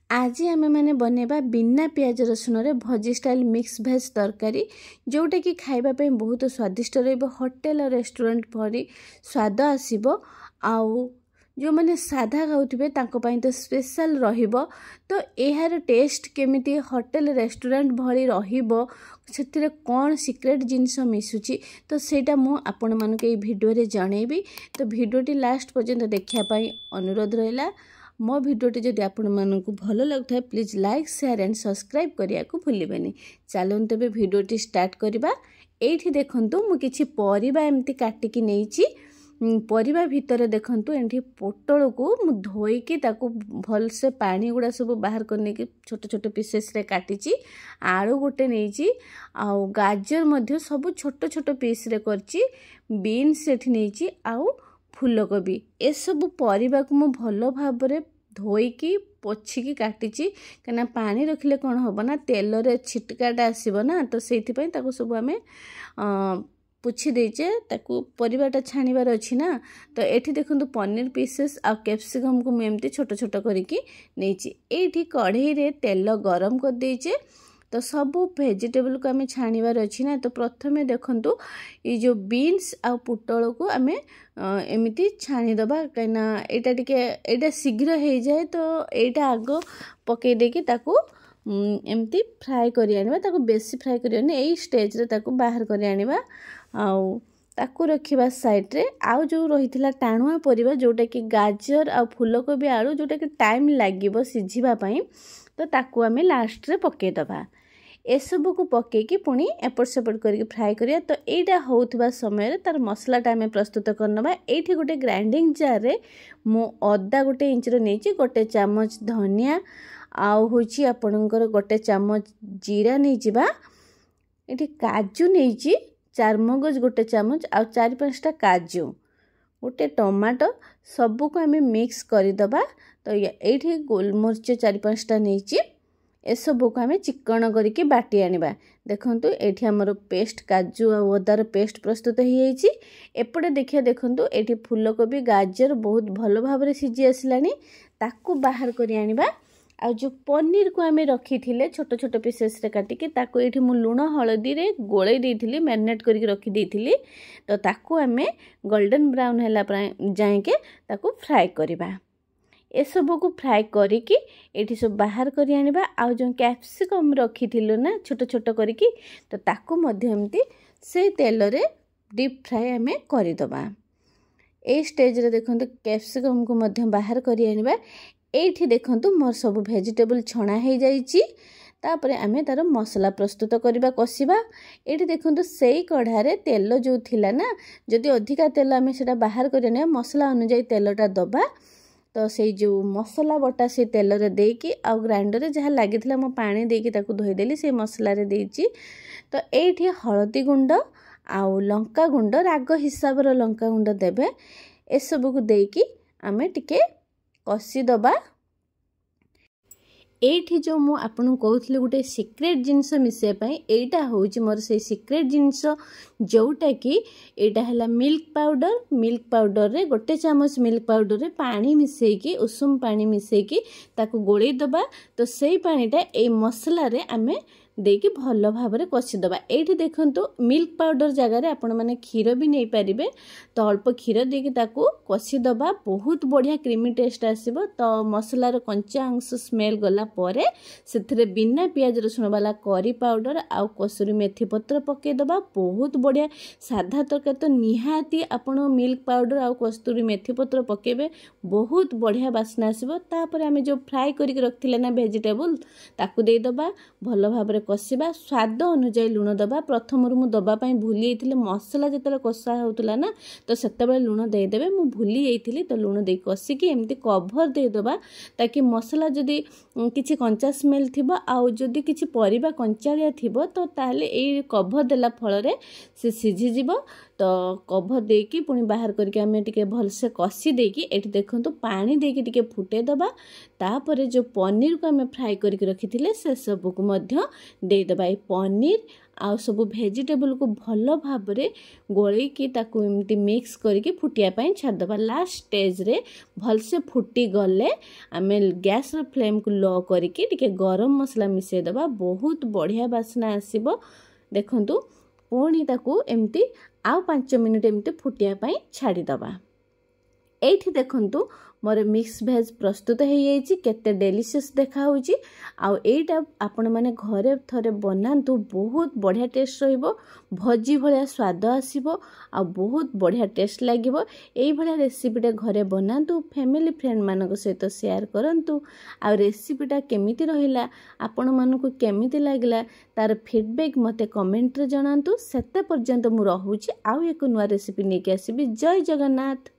आज आम मैंने बनवा बिना पियाज रसुन रे भजी स्टाइल मिक्स भेज तरकारी जोटा कि खाइबापी बहुत स्वादिष्ट होटेल और रेस्टोरेंट भरी स्वाद आसब आउ जो मैंने साधा खाऊे तो स्पेशल रहिबो। तो यार टेस्ट केमिति होटेल रेस्टोरेंट भरी रहिबो से कौन सीक्रेट जिनस मिसुची तो सेटा मु आपण मानक ए वीडियो रे जनइबी। तो वीडियोटी लास्ट पर्यंत देखापी अनुरोध रहा। मो भिडियोटी जदि आपण मानक भल लगुता please like share and subscribe करिया को भूलिबेनी। चलूँ तेबे भिडियोटी स्टार्ट करबा। एठी देखंतु मु किछि परिबा एमती काटिकी नेइछि। परिबा भितर देखंतु एठी पोटल को मु धोईकी ताकू भल से पानी गुड़ा सब बाहर करने की छोट छोट पीसेस रे काटिछि। आलू गोटे नेइछि आउ गाजर मध्य सब छोट छोट पीस रे करछि। बीन्स एठी नेइछि आउ फूलकोबी ए सब परिबा को मु भल भाबरे धोईकी पोछिकी काटिछि कना पानी रखिले कोन होबो ना तेल रे छिटकाटा आसीबो ना। तो सेति पई ताको सब हमें पुछि देचे ताकू परिबाटा छाणीबार अछि ना। तो एठी देखंतु पनीर पीसेस आ कैप्सिकम को एमती छोट छोट करिकी नेछि। एठी कढ़ई रे तेल गरम कर देचे तो सब वेजिटेबल को आमे छाणीबार अछि ना। तो प्रथमे देखंतु ये जो बीन्स आ पुटल को आमे एमिति छाणी दबा कना एटा टिके एटा शीघ्र हे जाए। तो एटा आगो पके देकी ताकू एमती फ्राई करी आनिबा ताकू बेसी फ्राई करी आनी एई स्टेज रे ताकू बाहर करी आनिबा आउ ताकू रखिबा साइड रे। आउ जो रहितला टाणुआ परिबा जोटा कि गाजर आ फूलकोबी आलू जोटा कि टाइम लागिबो सिझिबा पई तो ताकू आमे लास्ट रे पके दबा। ए सब को पके कि पुणी एपट सेपट करके फ्राई करिया। तो एटा होउतबा समय रे तार मसलाटा आमे प्रस्तुत करनबा। एठी गोटे ग्राइंडिंग जार रे मो अदा गोटे इंच रो नेची गोटे चम्मच धनिया आउ होची आपनकर गोटे चम्मच जीरा नै जिबा। एठी काजू नेची चारमगज गोटे चम्मच आउ 4-5टा काजू गोटे टमाटो सबको आमे मिक्स करि दबा। तो एठी गोलमरिच 4-5टा नेची ए सब को आमे चिकन करके बाटी आनिबा। देखंतु एठी हमर पेस्ट काजू आ अदार पेस्ट प्रस्तुत हो जाइछि। एपटे देखिया देखंतु एठी फूलकोबी गाजर बहुत भलो भाबरे सिझी आसिलानी ताकू बाहर करि आनिबा। आ जो पनीर को आमे रखी थिले छोट छोट पीसेस रे काटिके ताकू एठी मु लूण हळदी रे गोळै देइथिली मैरिनेट करके रखी देइथिली। तो ताकू आमे गोल्डन ब्राउन हैला जाए के ताकू फ्राई करिबा। ए सब को फ्राई करिकी एठी सब बाहर करि आनिबा। आ जो कैप्सिकम रखी थिलो ना छोट छोट करिकी तो ताकू मध्यमती से तेल रे डीप फ्राई आमे करि दबा। ए स्टेज रे देखंतु कैप्सिकम को मध्य बाहर करि आनिबा। एठी देखंतु मोर सब वेजिटेबल छणा हे जाइछि। तापरे आमे तार मसला प्रस्तुत करबा कसिबा। एठी देखंतु सेई कढ़ा रे तेल जो थिला ना जदि अधिका तेल आमे सेटा बाहर करने मसला अनुसार तेलटा दबा। तो से जो मसला बटा से तेल रे देकी आ ग्राइंडर रे जहा लागिथिला मो पानी देकी ताकू धोई देली से मसला रे देइछि। तो एठी हळदी गुंड आउ लंका गुंड राग हिसाब रो लंका गुंड देबे। ए सब को देकी आमे टिके कसी दबा। एठी जो मु आपन कहउथले गुटे सीक्रेट जिंस मिसे पई एटा होउची मोर से सीक्रेट जिंस जोटा कि एटा हला मिल्क पाउडर रे गोटे चम्मच मिल्क पाउडर रे पानी मिसे की उषुम पानी मिसे की ताकू गोळै दबा। तो सेई पानीटा ए मसला रे आमे देकी भलो भाबरे कसी दबा। एठी देखंतु मिल्क पाउडर जगह रे आपण माने खीर भी नै परिबे। तो अल्प खीर देकी ताकू कसी दबा बहुत बढ़िया क्रीमी टेस्ट आसीबो। तो मसला रो कंचा अंश स्मेल गला परे सेथरे बिना पियाज रसुन वाला करी पाउडर आउ कसुरी मेथी पत्र पके दबा। बहुत बढ़िया साधा तरकारी तो निहाती आपण मिल्क पाउडर आउ कस्तूरी मेथी पत्र पकेबे बहुत बढ़िया बास्ना आसीबो। तापर आमे जो फ्राई करके रखथिले ना वेजिटेबल ताकू दे दबा भलो भाबरे कसिबा। स्वाद अनुसार लूण दबा। प्रथम मु दबा पई भूली जाइथिले मसला जतले कसा होतला ना तो सेतेबेले लूण दे देबे मु भूली जाइथिली। तो लूण दे कसिकी एमती कवर दे दबा ताकि मसला जदी किछि कंचा स्मेल थिबो आउ जदी किछि परिबा कंचालिया थिबो तो ताले ए कवर देला फल रे से सिझी जिवो। तो कभर देकी पुणी बाहर करके आम टे भलसे कषी देकी एठी देखंतु पानी देकी टिके फुटे दबा तापर जो पनीर को आम फ्राए करके रखी से सब को मध्य दे दबा। ए पनीर आउ सब भेजिटेबल को भल भाव गोल की ताकू एमती मिक्स करके फुटिया पाई छाड़दबा। लास्ट स्टेज रे भलसे फुटी गले आम गैस फ्लेम को लो करके टिके गरम मसला मिसई दबा। बहुत बढ़िया बास्ना आसीबो। देखंतु पुणी ताकू एमती आउ 5 मिनिट एमती फुटिया पाई छाड़ी दबा। एठी देखंतु मोर मिक्स भेज प्रस्तुत हो जाइए केते डेलीशियस देखा होची। आउ एटा आपण माने घरे थरे बनांतु बहुत बढ़िया टेस्ट रहिबो भजी भलिया स्वाद आसीबो आ बहुत बढ़िया टेस्ट लागिबो। एई भलिया रेसिपीटा घरे बनांतु फैमिली फ्रेंड मानक सहित शेयर करंतु। आ रेसिपीटा केमिति रहिला आपण मानकु केमिति लागला तार फीडबैक मते कमेंट रे जणांतु। सेते पर्यंत मु रहूची आउ एक नुवा रेसिपी नेकी आसीबी। जय जगन्नाथ।